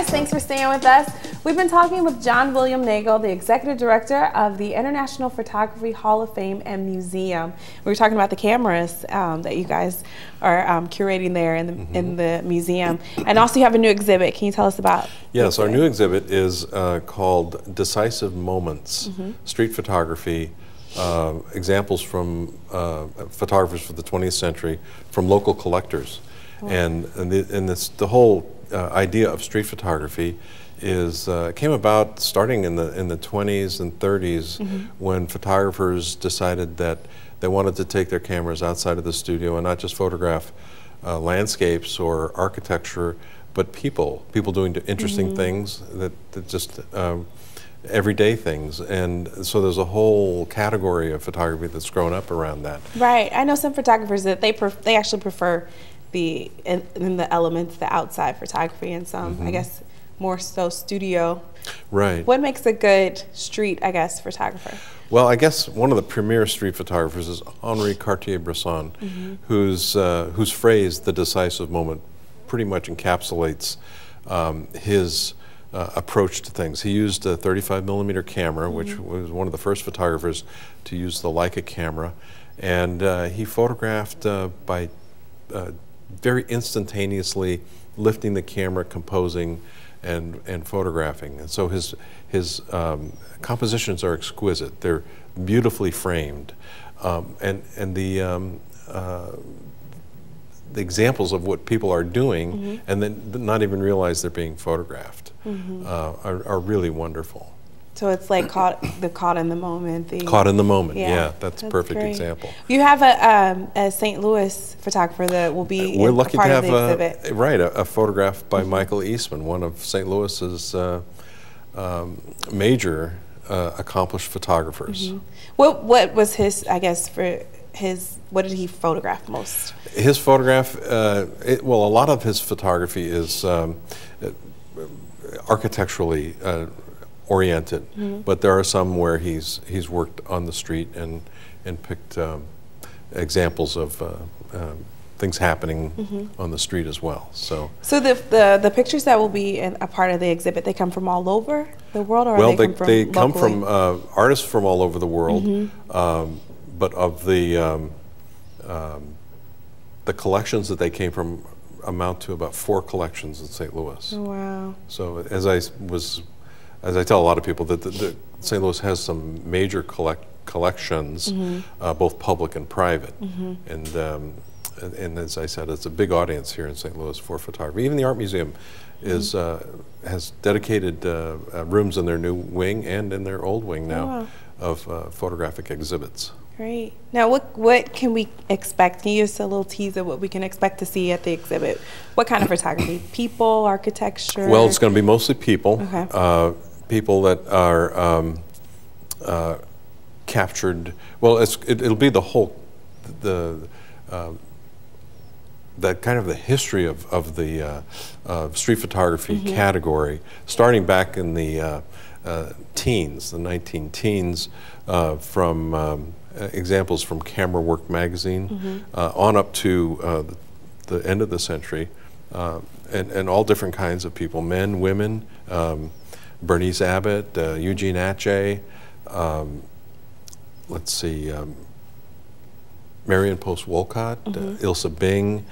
Thanks for staying with us. We've been talking with John William Nagel, the Executive Director of the International Photography Hall of Fame and Museum. We were talking about the cameras that you guys are curating there in the museum. And also you have a new exhibit. Can you tell us about Yes, our new exhibit is called Decisive Moments, Street Photography, examples from photographers for the 20th century from local collectors. And the whole idea of street photography is came about starting in the 20s and 30s when photographers decided that they wanted to take their cameras outside of the studio and not just photograph landscapes or architecture, but people doing interesting things that just everyday things. And so there's a whole category of photography that's grown up around that. Right. I know some photographers that they actually prefer in the elements, the outside photography, and some, I guess, more so studio. Right. What makes a good street, I guess, photographer? Well, I guess one of the premier street photographers is Henri Cartier-Bresson, whose phrase, "the decisive moment," pretty much encapsulates his approach to things. He used a 35mm camera, which was one of the first photographers to use the Leica camera, and he photographed by very instantaneously lifting the camera, composing, and photographing. And so his compositions are exquisite. They're beautifully framed, and the examples of what people are doing, and then not even realize they're being photographed, are really wonderful. So it's like caught in the moment. Caught in the moment, yeah, that's a perfect example. You have a St. Louis photographer that will be We're lucky part to of have the exhibit. a photograph by Michael Eastman, one of St. Louis's major accomplished photographers. What was his, I guess, what did he photograph most? His photograph, well, a lot of his photography is architecturally oriented, but there are some where he's worked on the street and picked examples of things happening on the street as well. So the pictures that will be a part of the exhibit, they come from all over the world, or they come from artists from all over the world, but of the collections that they came from amount to about 4 collections in St. Louis. Oh, wow! So as I tell a lot of people, that St. Louis has some major collections, both public and private, and as I said, it's a big audience here in St. Louis for photography. Even the Art Museum has dedicated rooms in their new wing and in their old wing now of photographic exhibits. Great. Now, what can we expect? Can you give us a little teaser of what we can expect to see at the exhibit? What kind of photography? People, architecture? Well, it's going to be mostly people. Okay. People that are captured. Well, it'll be the whole that kind of the history of the street photography category, starting back in the teens, the 19-teens, from examples from Camera Work magazine on up to the end of the century, and all different kinds of people, men, women, Bernice Abbott, Eugene Atget, let's see, Marion Post Wolcott, Ilse Bing,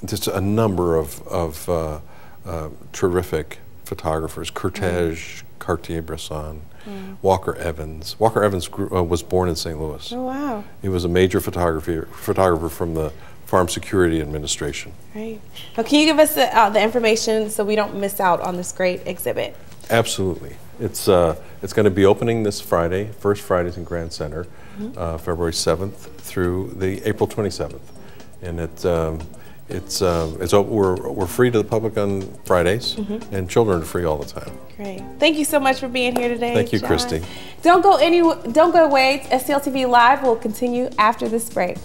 just a number of terrific photographers, Cortege, Cartier-Bresson, Walker Evans. Walker Evans was born in St. Louis. Oh, wow. He was a major photographer from the Farm Security Administration. Right. Well, can you give us the information so we don't miss out on this great exhibit? Absolutely. It's going to be opening this Friday, First Fridays in Grand Center, February 7th through the April 27th, and we're free to the public on Fridays, and children are free all the time. Great. Thank you so much for being here today. Thank you, John. Christy. Don't go away. STL TV Live will continue after this break.